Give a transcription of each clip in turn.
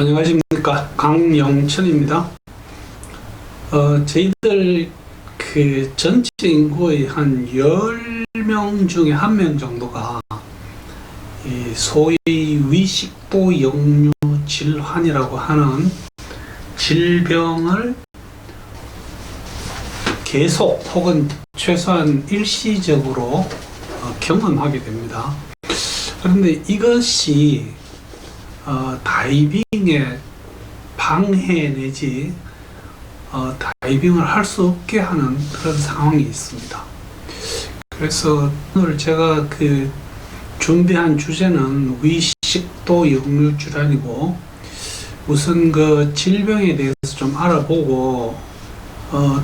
안녕하십니까, 강영천입니다. 저희들 그 전체 인구의 한 10명 중에 1명 정도가 이 소위 위식도 역류 질환이라고 하는 질병을 계속 혹은 최소한 일시적으로 경험하게 됩니다. 그런데 이것이 다이빙에 방해 내지 다이빙을 할 수 없게 하는 그런 상황이 있습니다. 그래서 오늘 제가 준비한 주제는 위식도 역류 질환이고, 우선 그 질병에 대해서 좀 알아보고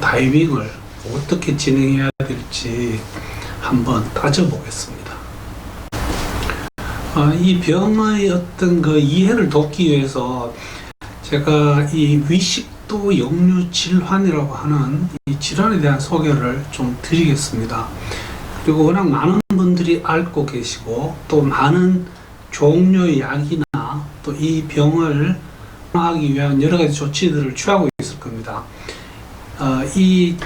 다이빙을 어떻게 진행해야 될지 한번 따져보겠습니다. 이 병의 어떤 그 이해를 돕기 위해서 제가 이 위식도 역류 질환이라고 하는 이 질환에 대한 소개를 좀 드리겠습니다. 그리고 워낙 많은 분들이 알고 계시고 또 많은 종류의 약이나 또 이 병을 하기 위한 여러 가지 조치들을 취하고 있을 겁니다. 이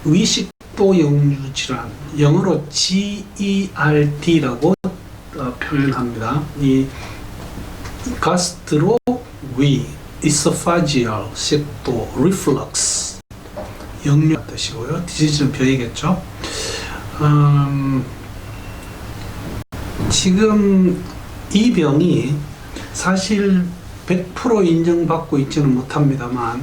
위식도 역류 질환, 영어로 GERD라고 표현합니다. 이 가스트로 위 이소파지얼 식도 리플럭스, 역류 뜻이고요. 디지즈는 병이겠죠. 지금 이 병이 사실 100% 인정받고 있지는 못합니다만,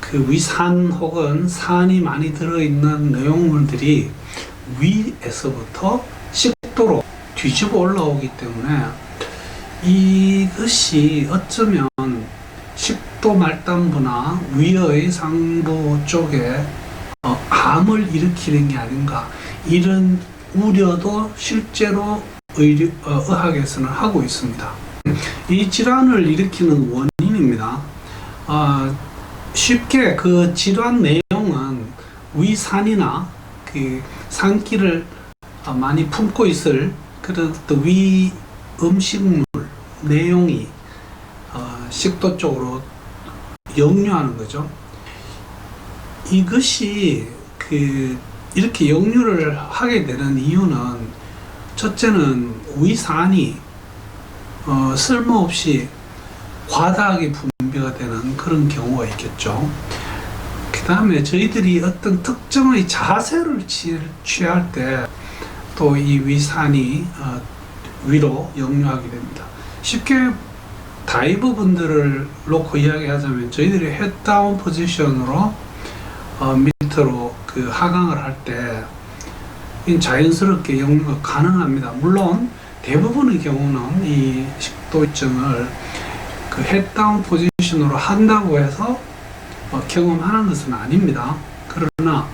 그 위산 혹은 산이 많이 들어있는 내용물들이 위에서부터 식도로 뒤집어 올라오기 때문에 이것이 어쩌면 식도 말단부나 위의 상부 쪽에 암을 일으키는 게 아닌가, 이런 우려도 실제로 의학에서는 하고 있습니다. 이 질환을 일으키는 원인입니다. 쉽게 그 질환 내용은 위산이나 그 산기를 많이 품고 있을 그런 위 음식물 내용이 식도 쪽으로 역류하는 거죠. 이것이 이렇게 역류를 하게 되는 이유는, 첫째는 위산이 쓸모없이 과다하게 분비가 되는 그런 경우가 있겠죠. 그 다음에 저희들이 어떤 특정의 자세를 취할 때 또 이 위산이 위로 역류하게 됩니다. 쉽게 다이버 분들을 놓고 이야기하자면, 저희들이 헤드다운 포지션으로 밑으로 하강을 할 때 자연스럽게 역류가 가능합니다. 물론 대부분의 경우는 이 식도증을 헤드다운 포지션으로 한다고 해서 경험하는 것은 아닙니다. 그러나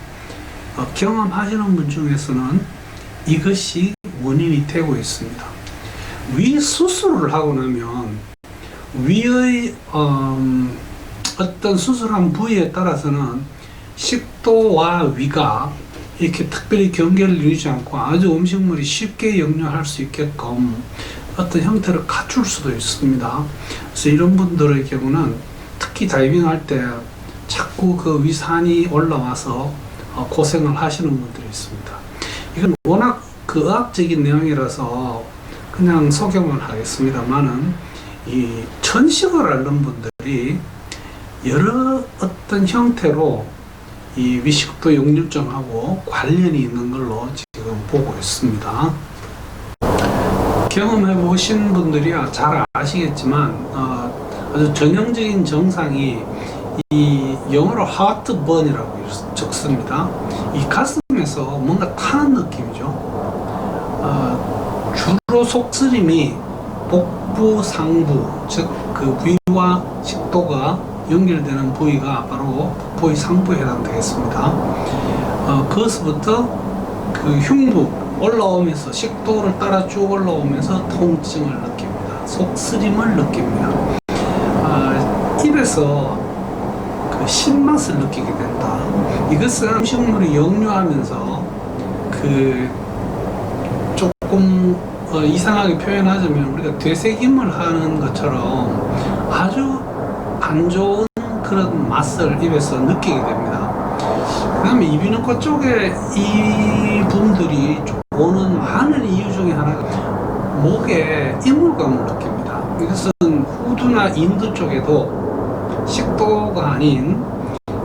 경험하시는 분 중에서는 이것이 원인이 되고 있습니다. 위 수술을 하고 나면 위의 어떤 수술한 부위에 따라서는 식도와 위가 이렇게 특별히 경계를 이루지 않고 아주 음식물이 쉽게 역류할 수 있게끔 어떤 형태를 갖출 수도 있습니다. 그래서 이런 분들의 경우는 특히 다이빙 할 때 자꾸 그 위산이 올라와서 고생을 하시는 분들이 있습니다. 이건 워낙 의학적인 내용이라서 그냥 소개만 하겠습니다만은, 이 천식을 앓는 분들이 여러 어떤 형태로 이 위식도 역류증하고 관련이 있는 걸로 지금 보고 있습니다. 경험해 보신 분들이야 잘 아시겠지만, 아주 전형적인 증상이 이 영어로 하트번이라고 적습니다. 이 가슴에서 뭔가 타는 느낌이죠. 주로 속쓰림이 복부 상부, 즉 그 위와 식도가 연결되는 부위가 바로 복부의 상부에 해당되겠습니다. 그것부터 그 흉부 올라오면서 식도를 따라 쭉 올라오면서 통증을 느낍니다. 속쓰림을 느낍니다. 입에서 그 신맛을 느끼게 된다. 이것은 음식물이 역류하면서 조금 이상하게 표현하자면 우리가 되새김을 하는 것처럼 아주 안 좋은 그런 맛을 입에서 느끼게 됩니다. 그 다음에 이비인후과 쪽에 이 분들이 오는 많은 이유 중에 하나가 목에 이물감을 느낍니다. 이것은 후두나 인두 쪽에도 식도가 아닌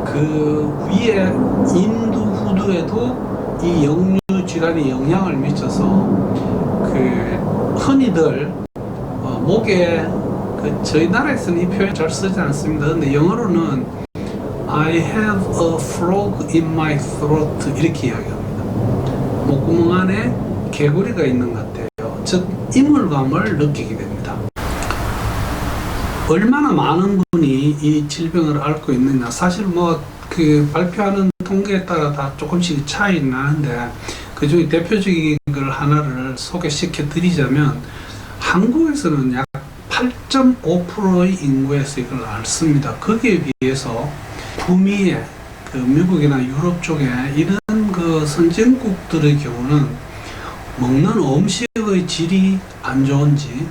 그 위에 인두 후두에도 이 역류 질환이 영향을 미쳐서 그 흔히들 목에 저희 나라에서는 이 표현 잘 쓰지 않습니다. 근데 영어로는 I have a frog in my throat 이렇게 이야기합니다. 목구멍 안에 개구리가 있는 것 같아요. 즉 이물감을 느끼게 됩니다. 얼마나 많은 분이 이 질병을 앓고 있느냐, 사실 그 발표하는 통계에 따라 다 조금씩 차이 나는데 그 중에 대표적인 걸 하나를 소개시켜 드리자면 한국에서는 약 8.5%의 인구에서 이걸 앓습니다. 거기에 비해서 북미의 그 미국이나 유럽 쪽에 이런 그 선진국들의 경우는 먹는 음식의 질이 안 좋은지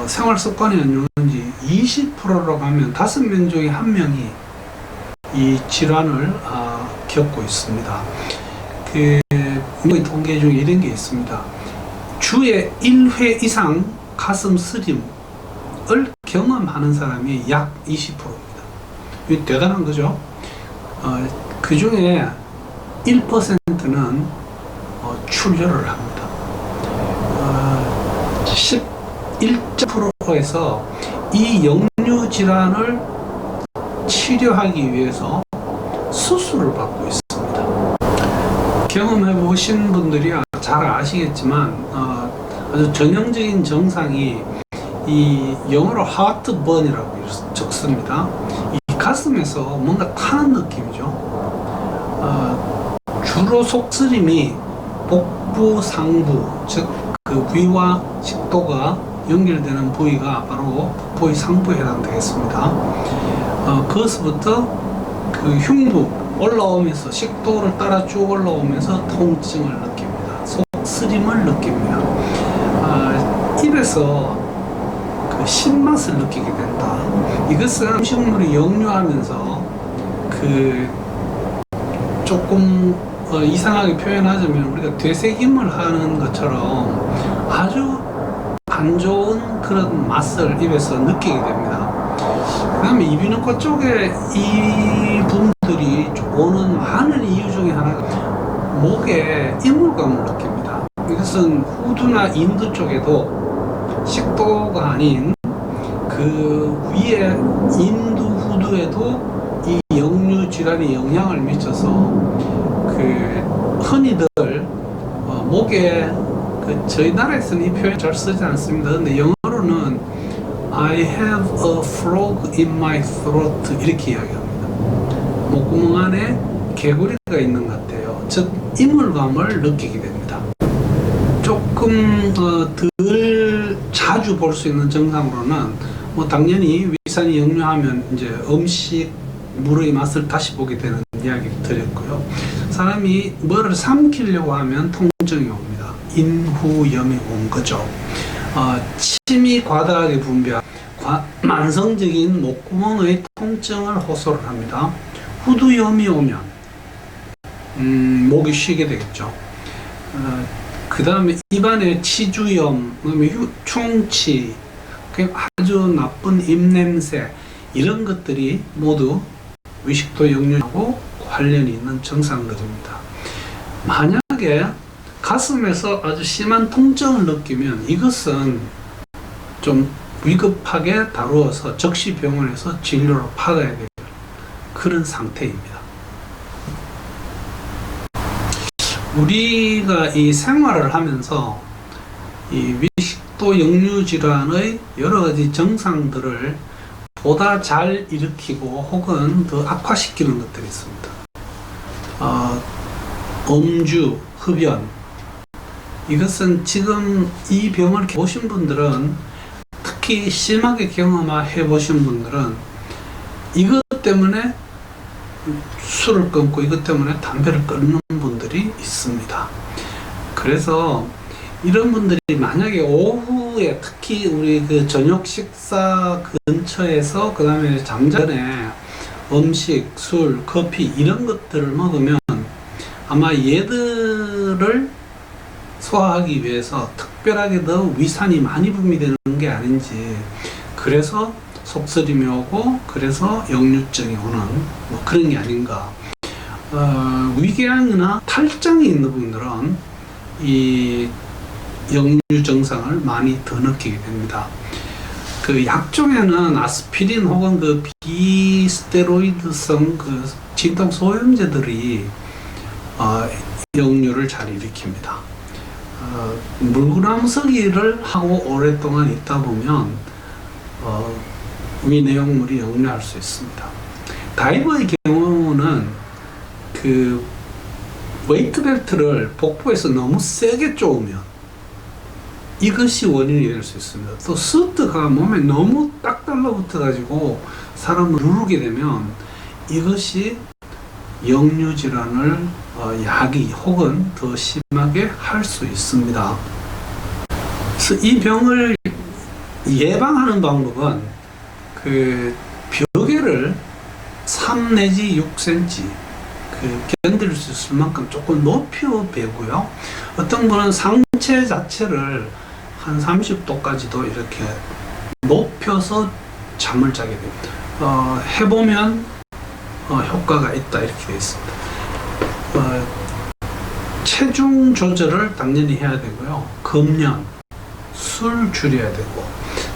생활 습관이 안 좋은지 20%라고 하면 5명 중에 1명이 이 질환을 겪고 있습니다. 그 통계 중에 이런 게 있습니다. 주에 1회 이상 가슴 쓰림을 경험하는 사람이 약 20%입니다. 이게 대단한 거죠. 그 중에 1%는 출혈을 합니다. 11%에서 이 역류 질환을 치료하기 위해서 수술을 받고 있습니다. 경험해 보신 분들이 잘 아시겠지만 아주 전형적인 증상이 이 영어로 하트번이라고 적습니다. 이 가슴에서 뭔가 타는 느낌이죠. 주로 속쓰림이 복부 상부, 즉 그 위와 식도가 연결되는 부위가 바로 복부의 상부에 해당되겠습니다. 그것부터 그 흉부 올라오면서 식도를 따라 쭉 올라오면서 통증을 느낍니다. 속쓰림을 느낍니다. 입에서 그 신맛을 느끼게 된다. 이것은 음식물이 역류하면서 그 조금 이상하게 표현하자면 우리가 되새김을 하는 것처럼 아주 안 좋은 그런 맛을 입에서 느끼게 됩니다. 그 다음에 이비인후과 쪽에 이 분들이 오는 많은 이유 중에 하나가 목에 이물감을 느낍니다. 이것은 후두나 인두 쪽에도 식도가 아닌 그 위에 인두 후두에도 이 역류 질환이 영향을 미쳐서 그 흔히들 목에 저희 나라에서는 이 표현 잘 쓰지 않습니다. 근데 영어로는 I have a frog in my throat 이렇게 이야기합니다. 목구멍 안에 개구리가 있는 것 같아요. 즉 이물감을 느끼게 됩니다. 조금 덜 자주 볼 수 있는 증상으로는 당연히 위산이 역류하면 이제 음식 물의 맛을 다시 보게 되는 이야기 드렸고요. 사람이 뭐를 삼키려고 하면 통증이 옵니다. 인후염이 온 거죠. 침이 과다하게 분비한 만성적인 목구멍의 통증을 호소를 합니다. 후두염이 오면 목이 쉬게 되겠죠. 그 다음에 입안에 치주염, 충치, 아주 나쁜 입냄새 이런 것들이 모두 위식도 역류하고 관련이 있는 증상들입니다. 만약에 가슴에서 아주 심한 통증을 느끼면 이것은 좀 위급하게 다루어서 즉시 병원에서 진료를 받아야 될 그런 상태입니다. 우리가 이 생활을 하면서 이 위식도 역류 질환의 여러 가지 증상들을 보다 잘 일으키고 혹은 더 악화시키는 것들이 있습니다. 음주, 흡연 이것은 지금 이 병을 보신 분들은 특히 심하게 경험해 보신 분들은 이것 때문에 술을 끊고 이것 때문에 담배를 끊는 분들이 있습니다. 그래서 이런 분들이 만약에 오후에 특히 우리 그 저녁 식사 근처에서 그 다음에 잠전에 음식, 술, 커피 이런 것들을 먹으면 아마 얘들을 소화하기 위해서 특별하게 더 위산이 많이 분비되는 게 아닌지, 그래서 속쓰림이 오고 그래서 역류증이 오는 뭐 그런 게 아닌가. 위궤양이나 탈장이 있는 분들은 이 역류 증상을 많이 더 느끼게 됩니다. 그 약 중에는 아스피린 혹은 그 비스테로이드성 그 진통 소염제들이 역류를 잘 일으킵니다. 물구나무서기를 하고 오랫동안 있다 보면 위 내용물이 역류할 수 있습니다. 다이버의 경우는 그 웨이트벨트를 복부에서 너무 세게 쪼으면 이것이 원인이 될 수 있습니다. 또 스트가 몸에 너무 딱 달라붙어 가지고 사람을 누르게 되면 이것이 역류 질환을 야기 혹은 더 심하게 할 수 있습니다. 그래서 이 병을 예방하는 방법은 그 벽에를 3 내지 6cm 그 견딜 수 있을 만큼 조금 높여 베고요. 어떤 분은 상체 자체를 한 30도까지도 이렇게 높여서 잠을 자게 됩니다. 해보면 효과가 있다 이렇게 되어 있습니다. 체중 조절을 당연히 해야 되고요. 금연, 술 줄여야 되고,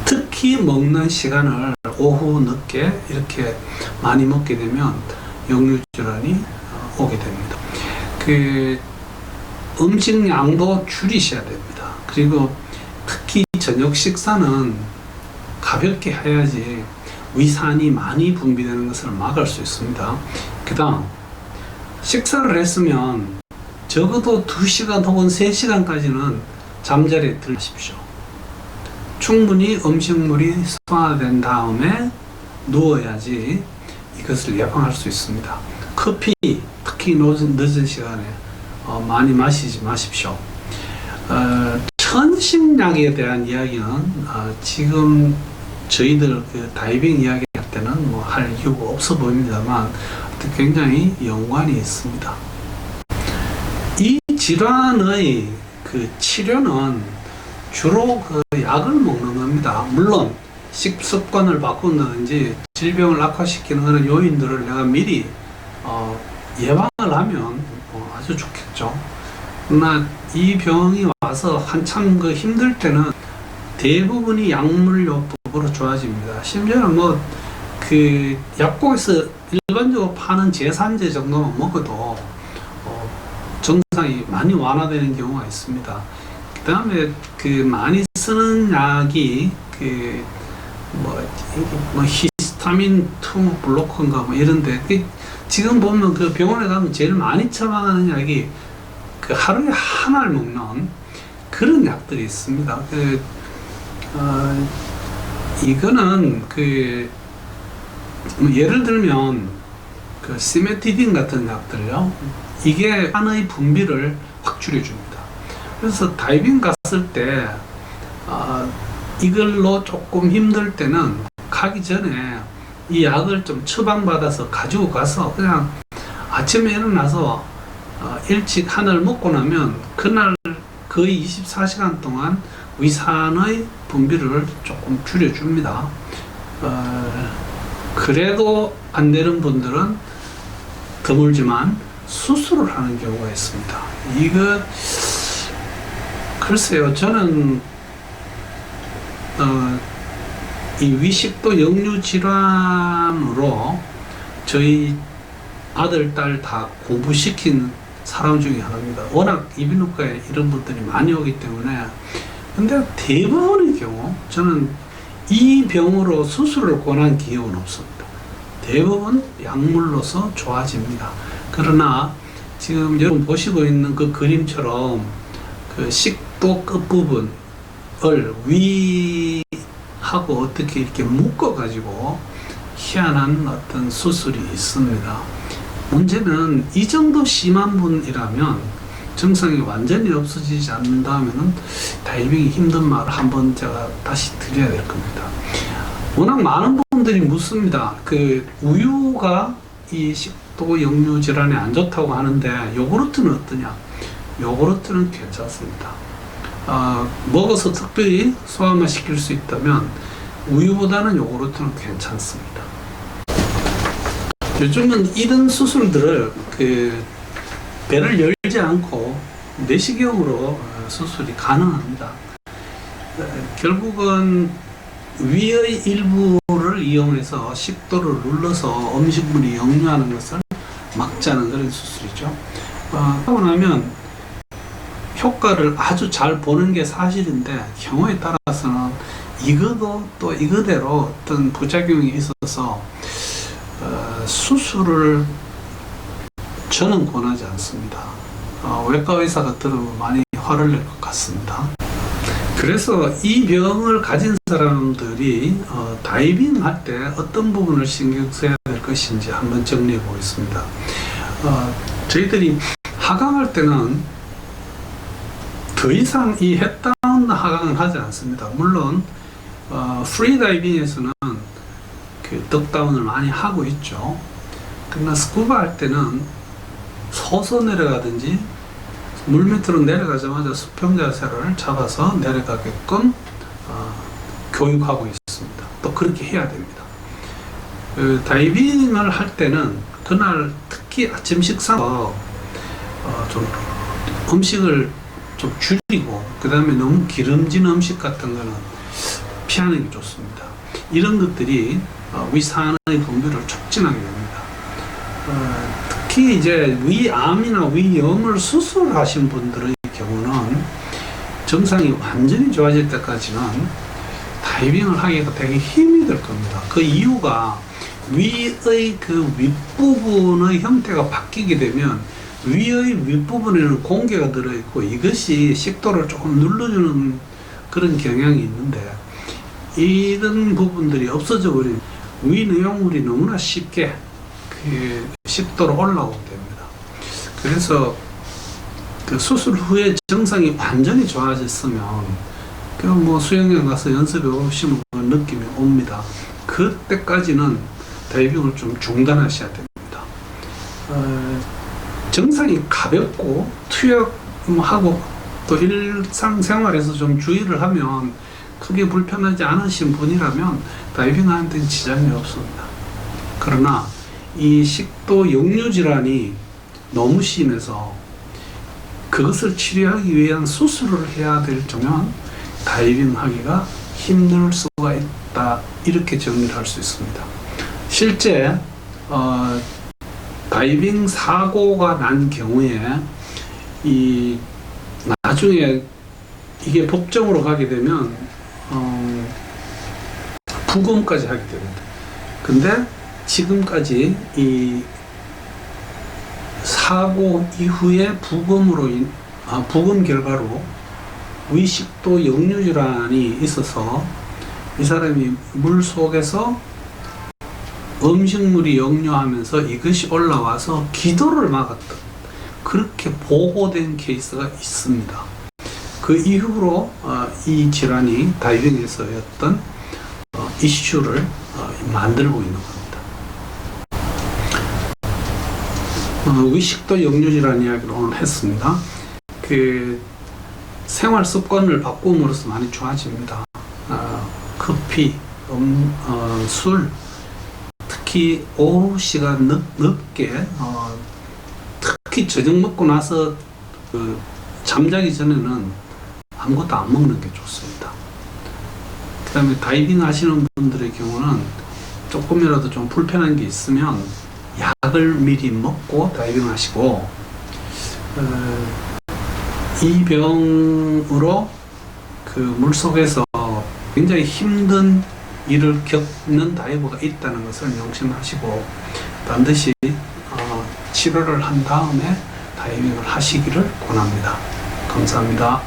특히 먹는 시간을 오후 늦게 이렇게 많이 먹게 되면 역류 질환이 오게 됩니다. 그 음식량도 줄이셔야 됩니다. 그리고 특히 저녁 식사는 가볍게 해야지 위산이 많이 분비되는 것을 막을 수 있습니다. 그 다음 식사를 했으면 적어도 2시간 혹은 3시간까지는 잠자리에 들으십시오. 충분히 음식물이 소화된 다음에 누워야지 이것을 예방할 수 있습니다. 커피, 특히 늦은 시간에 많이 마시지 마십시오. 천식약에 대한 이야기는 지금 저희들 그 다이빙 이야기 할 때는 뭐 할 이유가 없어 보입니다만 굉장히 연관이 있습니다. 이 질환의 그 치료는 주로 그 약을 먹는 겁니다. 물론 식습관을 바꾼다든지 질병을 악화시키는 그런 요인들을 내가 미리 예방을 하면 아주 좋겠죠. 그러나 이 병이 와서 한참 그 힘들 때는 대부분이 약물요법으로 좋아집니다. 심지어는 뭐 그 약국에서 일반적으로 파는 제산제 정도만 먹어도 증상이 많이 완화되는 경우가 있습니다. 그 다음에 그 많이 쓰는 약이 그 뭐 히스타민 2 블로커인가 뭐 이런데 지금 보면 그 병원에 가면 제일 많이 처방하는 약이 그 하루에 하나를 먹는 그런 약들이 있습니다. 이거는 그 예를 들면 그 시메티딘 같은 약들요. 이게 간의 분비를 확 줄여줍니다. 그래서 다이빙 갔을 때 이걸로 조금 힘들 때는 가기 전에 이 약을 좀 처방받아서 가지고 가서 그냥 아침에 일어나서 일찍 하나를 먹고 나면 그날 거의 24시간 동안 위산의 분비를 조금 줄여줍니다. 그래도 안 되는 분들은 드물지만 수술을 하는 경우가 있습니다. 이거 글쎄요, 저는 이 위식도 역류 질환으로 저희 아들, 딸 다 공부시킨 사람 중에 하나입니다. 워낙 이비인후과에 이런 분들이 많이 오기 때문에. 근데 대부분의 경우 저는 이 병으로 수술을 권한 기억은 없습니다. 대부분 약물로서 좋아집니다. 그러나 지금 여러분 보시고 있는 그 그림처럼 그 식도 끝부분을 위하고 어떻게 이렇게 묶어 가지고 희한한 어떤 수술이 있습니다. 문제는 이 정도 심한 분이라면 증상이 완전히 없어지지 않는다면은 다이빙이 힘든 말을 한번 제가 다시 드려야 될 겁니다. 워낙 많은 분들이 묻습니다. 그 우유가 이 식도 역류 질환에 안 좋다고 하는데 요구르트는 어떠냐? 요구르트는 괜찮습니다. 먹어서 특별히 소화만 시킬 수 있다면 우유보다는 요구르트는 괜찮습니다. 요즘은 이런 수술들을 배를 열지 않고 내시경으로 수술이 가능합니다. 결국은 위의 일부를 이용해서 식도를 눌러서 음식물이 역류하는 것을 막자는 그런 수술이죠. 하고 나면 효과를 아주 잘 보는 게 사실인데 경우에 따라서는 이거도 또 이거대로 어떤 부작용이 있어서 수술을 저는 권하지 않습니다. 외과 의사가 들으면 많이 화를 낼 것 같습니다. 그래서 이 병을 가진 사람들이 다이빙 할 때 어떤 부분을 신경 써야 될 것인지 한번 정리해 보겠습니다. 저희들이 하강할 때는 더 이상 이 햇다운 하강은 하지 않습니다. 물론 프리다이빙에서는 그 덕다운을 많이 하고 있죠. 그러나 스쿠버 할 때는 서서 내려가든지 물 밑으로 내려가자마자 수평 자세를 잡아서 내려가게끔 교육하고 있습니다. 또 그렇게 해야 됩니다. 다이빙을 할 때는 그날 특히 아침 식사로 좀 음식을 좀 줄이고 그 다음에 너무 기름진 음식 같은 거는 피하는 게 좋습니다. 이런 것들이 위산의 분비를 촉진하게 됩니다. 특히 이제 위암이나 위염을 수술하신 분들의 경우는 증상이 완전히 좋아질 때까지는 다이빙을 하기가 되게 힘이 들 겁니다. 그 이유가 위의 그 윗부분의 형태가 바뀌게 되면 위의 윗부분에는 공기가 들어있고 이것이 식도를 조금 눌러주는 그런 경향이 있는데 이런 부분들이 없어져 버리면 위 내용물이 너무나 쉽게 그 식도로 올라오게 됩니다. 그래서 그 수술 후에 증상이 완전히 좋아졌으면 그 뭐 수영장 가서 연습해 보시면 느낌이 옵니다. 그때까지는 다이빙을 좀 중단하셔야 됩니다. 증상이 가볍고 투약하고 또 일상생활에서 좀 주의를 하면 크게 불편하지 않으신 분이라면 다이빙 하는 데는 지장이 없습니다. 그러나 이 식도 역류 질환이 너무 심해서 그것을 치료하기 위한 수술을 해야 될 정도면 다이빙 하기가 힘들 수가 있다, 이렇게 정리를 할 수 있습니다. 실제 다이빙 사고가 난 경우에 나중에 이게 법정으로 가게 되면 부검까지 하게 됩니다. 근데 지금까지 이 사고 이후에 부검 결과로 위식도 역류 질환이 있어서 이 사람이 물 속에서 음식물이 역류하면서 이것이 올라와서 기도를 막았다, 그렇게 보고된 케이스가 있습니다. 그 이후로 이 질환이 다이빙에서의 어떤 이슈를 만들고 있는 겁니다. 위식도 역류 질환 이야기를 오늘 했습니다. 그 생활 습관을 바꿈으로써 많이 좋아집니다. 커피, 술, 특히 오후 시간 늦게 특히 저녁 먹고 나서 잠자기 전에는 아무것도 안 먹는 게 좋습니다. 그 다음에 다이빙 하시는 분들의 경우는 조금이라도 좀 불편한 게 있으면 약을 미리 먹고 다이빙 하시고, 이 병으로 그 물속에서 굉장히 힘든 일을 겪는 다이버가 있다는 것을 명심하시고 반드시 치료를 한 다음에 다이빙을 하시기를 권합니다. 감사합니다.